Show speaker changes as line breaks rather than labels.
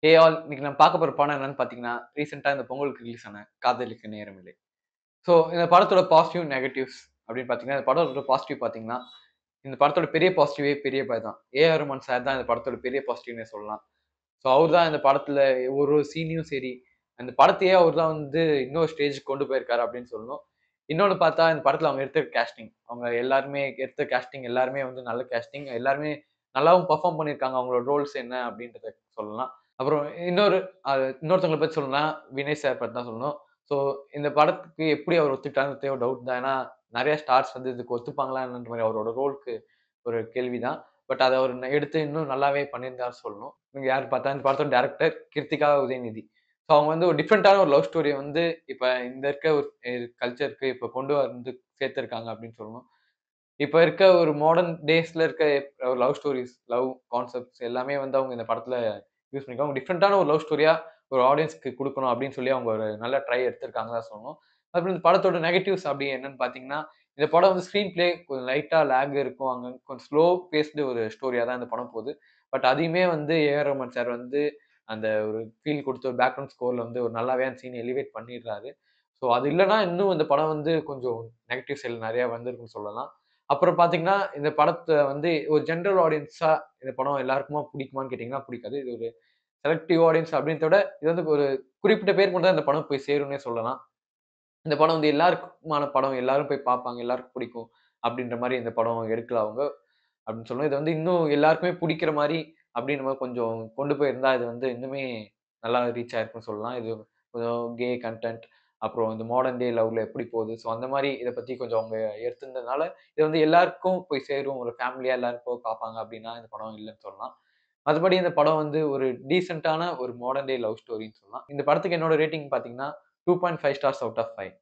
Hey all இன்னைக்கு நம்ம பார்க்க போற படம் என்னன்னு பார்த்தீங்கன்னா, ரீசென்ட்டா இந்த பொங்கலுக்கு ரிலீஸ் ஆன காதலிக்க நேரமில்லை. ஸோ இந்த படத்தோட பாசிட்டிவ், நெகட்டிவ்ஸ் அப்படின்னு பார்த்தீங்கன்னா, இந்த படத்தோட பாசிட்டிவ் பார்த்தீங்கன்னா, இந்த படத்தோட பெரிய பாசிட்டிவே பெரிய பை தான். ஏ.ஆர். ரஹ்மான் சார் தான் இந்த படத்தோட பெரிய பாசிட்டிவ்னே சொல்லலாம். ஸோ அவர் தான் இந்த படத்துல ஒரு ஒரு சீனையும் சரி, அந்த படத்தையே அவர் தான் வந்து இன்னொரு ஸ்டேஜ்க்கு கொண்டு போயிருக்காரு அப்படின்னு சொல்லணும். இன்னொன்னு பார்த்தா இந்த படத்துல அவங்க எடுத்த கேஸ்டிங். அவங்க எல்லாருமே எடுத்த கேஸ்டிங் எல்லாருமே வந்து நல்ல கேஸ்டிங். எல்லாருமே நல்லாவும் பெர்ஃபார்ம் பண்ணியிருக்காங்க. அவங்களோட ரோல்ஸ் என்ன அப்படின்றத சொல்லலாம். அப்புறம் இன்னொருத்தவங்கள பத்தி சொல்லணும்னா, வினய் சார் பத்தி தான் சொல்லணும். ஸோ இந்த படத்துக்கு எப்படி அவர் ஒத்துக்கிட்டாருன்னு டவுட் தான். ஏன்னா, நெறைய ஸ்டார்ஸ் வந்து இதுக்கு ஒத்துப்பாங்களா என்னன்ற மாரி அவரோட ரோலுக்கு ஒரு கேள்வி தான். பட் அத அவரு எடுத்து இன்னும் நல்லாவே பண்ணியிருந்தாருன்னு சொல்லணும். நீங்க யாருன்னு பார்த்தா இந்த படத்தோட டைரக்டர் கிருத்திகா உதயநிதி. ஸோ அவங்க வந்து ஒரு டிஃபரண்டான ஒரு லவ் ஸ்டோரிய வந்து இப்ப இந்த இருக்க ஒரு கல்ச்சருக்கு இப்ப கொண்டு வந்து சேர்த்திருக்காங்க அப்படின்னு சொல்லணும். இப்ப இருக்க ஒரு மாடர்ன் டேஸ்ல இருக்க லவ் ஸ்டோரீஸ், லவ் கான்செப்ட்ஸ் எல்லாமே வந்து அவங்க இந்த படத்துல யூஸ் பண்ணியிருக்காங்க. டிஃபரண்டான ஒரு லவ் ஸ்டோரியா ஒரு ஆடியன்ஸ்க்கு குடுக்கணும் அப்படின்னு சொல்லி அவங்க ஒரு நல்ல ட்ரை எடுத்திருக்காங்க தான் சொல்லணும். அப்புறம் இந்த படத்தோட நெகட்டிவ்ஸ் அப்படி என்னன்னு பார்த்தீங்கன்னா, இந்த படம் வந்து ஸ்க்ரீன் பிளே கொஞ்சம் லைட்டா லேக் இருக்கும். அங்க கொஞ்சம் ஸ்லோ பேஸ்டு ஒரு ஸ்டோரியா தான் இந்த படம் போது. பட் அதையுமே வந்து ஏ.ஆர். ரஹ்மான் சார் வந்து அந்த ஒரு ஃபீல் குடுத்து ஒரு பேக்ரவுண்ட் ஸ்கோர்ல வந்து ஒரு நல்லாவே அந்த சீன எலிவேட் பண்ணிடுறாரு. ஸோ அது இல்லன்னா இன்னும் இந்த படம் வந்து கொஞ்சம் நெகட்டிவ் சைட்ல நெறைய வந்திருக்குன்னு சொல்லலாம். அப்புறம் பார்த்தீங்கன்னா, இந்த படத்த வந்து ஒரு ஜெனரல் ஆடியன்ஸா இந்த படம் எல்லாருக்குமா பிடிக்குமான்னு கேட்டீங்கன்னா, பிடிக்காது. இது ஒரு செலக்டிவ் ஆடியன்ஸ் அப்படின்றத விட, இது வந்து ஒரு குறிப்பிட்ட பேருக்கு மட்டும் தான் இந்த படம் போய் சேரும்னே சொல்லலாம். இந்த படம் வந்து எல்லாருக்குமான படம். எல்லாரும் போய் பார்ப்பாங்க. எல்லாருக்கும் பிடிக்கும். அப்படின்ற மாரி இந்த படம் எடுக்கல அவங்க. அப்படின்னு சொல்லணும். இது வந்து இன்னும் எல்லாருக்குமே புடிக்கிற மாரி அப்படின்ற மாரி கொஞ்சம் கொண்டு போயிருந்தா, இது வந்து இன்னுமே நல்லா ரீச் ஆயிருக்கும்னு சொல்லலாம். இது கொஞ்சம் கே கன்டென்ட் அப்புறம் இந்த மாடர்ன் டே லவ்ல எப்படி போகுது. ஸோ அந்த மாரி இத பத்தி கொஞ்சம் அவங்க எடுத்திருந்ததுனால, இது வந்து எல்லாருக்கும் போய் சேரும். ஒரு ஃபேமிலியா எல்லாரும் போய் பார்ப்பாங்க அப்படின்னா, இந்த படம் இல்லன்னு சொல்லலாம். மத்தபடி இந்த படம் வந்து ஒரு டீசென்ட்டான ஒரு மாடர்ன் டே லவ் ஸ்டோரின்னு சொல்லலாம். இந்த படத்துக்கு என்னோட ரேட்டிங் பார்த்தீங்கன்னா, 2.5 ஸ்டார்ஸ் அவுட் ஆஃப் 5.